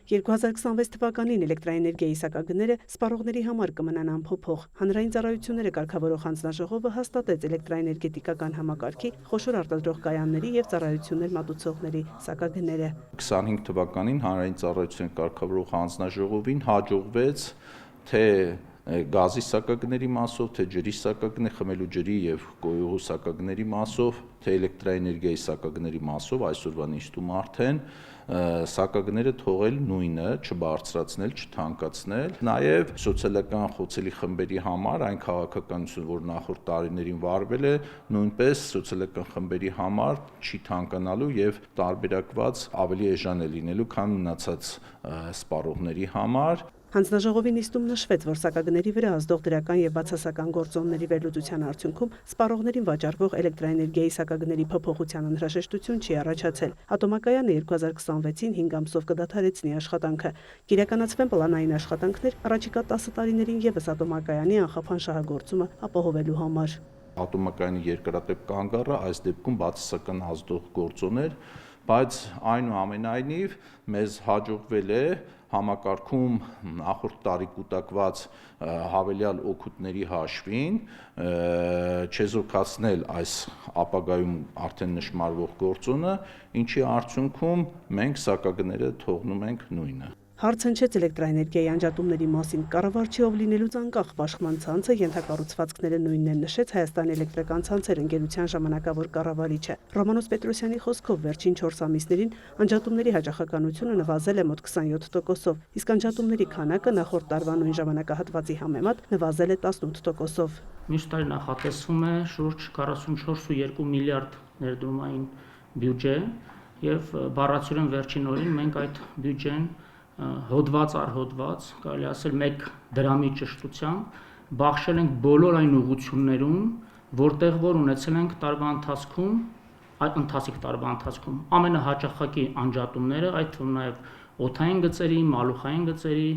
2026 թվականին էլեկտրաէներգիայի սակագները սպառողների համար կմնան անփոփոխ։ Հանրային ծառայությունները կարգավորող հանձնաժողովը հաստատեց էլեկտրաէներգետիկական համակարգի, խոշոր արտադրող կայանների եւ ծառայություններ մատուցողների սակագները։ 25 թվականին հանրային ծառայությունների կարգավորող հանձնաժողովին հաջողվեց թե գազի սակագների մասով, թե ջրի սակագների, խմելու ջրի եւ կոյուղու սակագների մասով, թե էլեկտրաէներգիայի սակագների մասով այսօրվա նիստում արդեն սակագները թողել նույնը, չբարձրացնել, չթանկացնել։ Նաեւ սոցիալական խոցելի խմբերի համար այն քաղաքականությունը, որ նախորդ տարիներին վարվել է, նույնպես սոցիալական խմբերի համար չի թանկանալու եւ տարբերակված ավելի էժան է լինելու, քան մնացած սպառողների համար։ Հանձնաժողովի նիստում նշվեց, որ սակագների վրա ազդող դրական եւ բացասական գործոնների վերլուծության արդյունքում սպառողներին վաճառվող էլեկտրաէներգիայի սակագների փոփոխության անհրաժեշտություն չի առաջացել։ Ատոմակայանը 2026-ին 5 ամսով կդադարեցնի աշխատանքը։ Կիրականացվեն պլանային աշխատանքներ առաջիկա 10 տարիներին եւս ատոմակայանի անխափան շահագործումը ապահովելու համար։ Ատոմակայանի երկարատև կանգառը այս դեպքում բացասական ազդող գործոն էր, բայց այնուամենայնիվ մեզ հաջողվել է համակարգում նախորդ տարի կուտակված հավելյալ օգուտների հաշվին չեզոքացնել այս ապագայում արդեն նշմարվող գործոնը, ինչի արդյունքում մենք սակագները թողնում ենք նույնը։ Հարց հնչեց էլեկտրաէներգիայի անջատումների մասին։ Կառավարչիով լինելուց անկախ Պաշտպան ցանցը ենթակառուցվածքները նույնն են նշեց Հայաստանի էլեկտրական ցանցեր ընկերության ժամանակավոր կառավարիչը։ Ռոմանոս Պետրոսյանի խոսքով վերջին 4 ամիսներին անջատումների հաճախականությունը նվազել է մոտ 27%-ով, իսկ անջատումների քանակը նախորդ տարվա նույն ժամանակահատվածի համեմատ նվազել է 18%-ով։ Մյուս տարի նախատեսվում է շուրջ 44.2 միլիարդ ներդրումային բյուջե եւ բառացիորեն վերջին օրին մենք այդ բյուջեն հոդված առ հոդված, կարելի ասել 1 դրամի ճշտությամբ բաշխել ենք բոլոր այն ուղղություններում, որտեղ որ ունեցել ենք տարվա ընթացքում, այդ ընթացիկ տարվա ընթացքում ամենահաճախակի անջատումները, այդ թվում նաև օդային գծերի, մալուխային գծերի,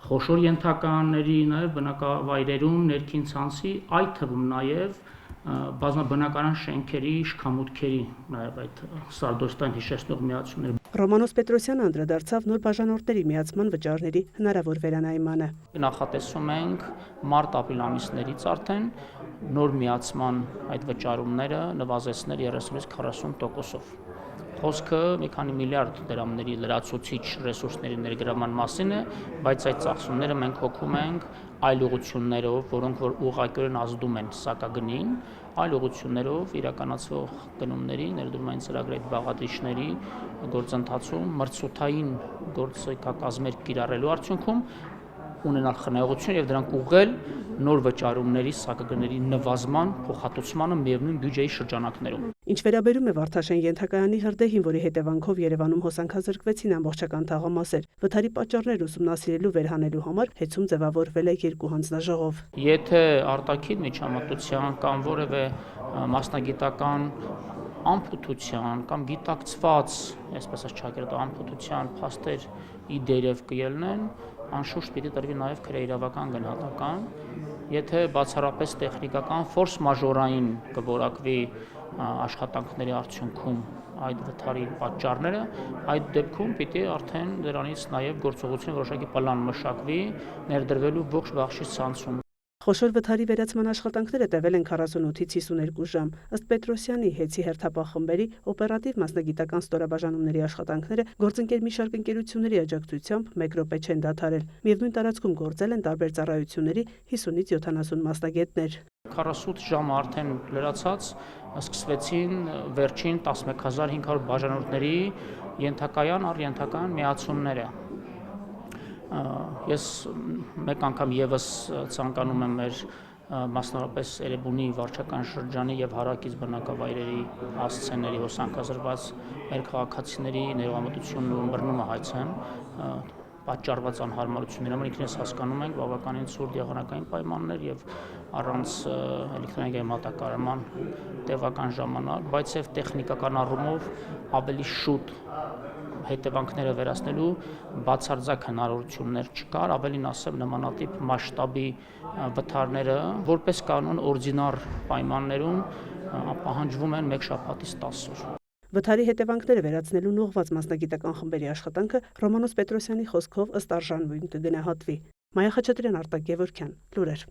խոշոր ենթականների, նաև բնակավայրերում ներքին ցանցի, այդ թվում նաև բազմաբնակարան շենքերի, շքամուտքերի, նաև այդ սարդոստային հիշեցնող միացումներ։ Ռոմանոս Պետրոսյանը անդրադարձավ նոր բաժանորդների միացման վճարների հնարավոր վերանայմանը։ Նախատեսում ենք մարտ-ապրիլ ամիսներից արդեն նոր միացման այդ վճարումները նվազեցնել 30-40%-ով։ Խոսքը մի քանի միլիարդ դրամների լրացուցիչ ռեսուրսների ներգրավման մասին է, բայց այդ ծախսումները մենք հոգում ենք այլ ուղղություններով, որոնք որ ուղղակիորեն ազդում են սակագնին, այլ ուղղություններով իրականացվող գնումների, ներդրումային ծրագրի բաղադրիչների գործընթացում մրցութային գործիքակազմեր կիրառելու արդյունքում ունենալ խնայողություն եւ դրանք ուղղել նոր վճարումների սակագների նվազման փոխհատուցմանը միևնույն բյուջեի շրջանակներում։ Ինչ վերաբերում է Վարդաշեն ենթակայանի հրդեհին, որի հետևանքով Երևանում հոսանքազրկվեցին ամբողջական թաղամասեր, վթարի պատճառներ ուսումնասիրելու վերհանելու համար հեծում ձևավորվել է 2 հանձնաժողով։ Եթե արտաքին միջամտության կամ որևէ մասնագիտական անփութության կամ գիտակցված, այսպես չակերտ անփութության փաստեր ի դերև կելնեն, անշուշտ պիտի տրվի նաև քրեիրավական գնահատական, եթե բացառապես տեխնիկական ֆորս մաժորային կորակվի աշխատանքների արդյունքում այդ վթարի պատճառները, այդ դեպքում պիտի արդեն դրանից նաև գործողություն որոշակի պլան մշակվի ներդրվելու ողջ բախշից ցանցում։ Խոշոր վթարի վերացման աշխատանքները տևել են 48-ից 52 ժամ։ Ըստ Պետրոսյանի, հեծի հերթապահ խմբերի օպերատիվ մասնագիտական ստորաբաժանումների աշխատանքները գործընկեր մի շարք ընկերությունների աջակցությամբ 1 րոպե չեն դադարել։ Միևնույն տարածքում գործել են տարբեր ծառայությունների 50-ից 70 մասնագետներ։ 48 ժամ արդեն լրացած սկսվեցին վերջին 11500 բաժանորդների ենթակայան առ ենթակայան միացումները։ Ես մեկ անգամ եւս ցանկանում եմ մեր մասնավորապես Էրեբունի վարչական շրջանի եւ հարակից բնակավայրերի հասցեների հոսանքազրկված մեր քաղաքացիների ներողամտությունն ու ըմբռնումը հայցեն պատճառված անհարմարությունների համար ինքնին հասկանում ենք բավականին ցուրտ եղանակային պայմաններ եւ առանց էլեկտրոէներգիայի մատակարարման տևական ժամանակ, բայց եւ տեխնիկական առումով ավելի շուտ հետևանքները վերացնելու բացարձակ հնարավորություններ չկար, ավելին ասեմ նմանատիպ մասշտաբի վթարները որպես կանոն օրդինար պայմաններում պահանջվում են 1 շաբաթից 10 օր։ Վթարի հետևանքները վերացնելուն ուղղված մասնագիտական խմբերի աշխատանքը Ռոմանոս Պետրոսյանի խոսքով ըստ արժանվույն կգնահատվի։ Մայա Խաչատրյան, Արտակ Գևորգյան, լուրեր։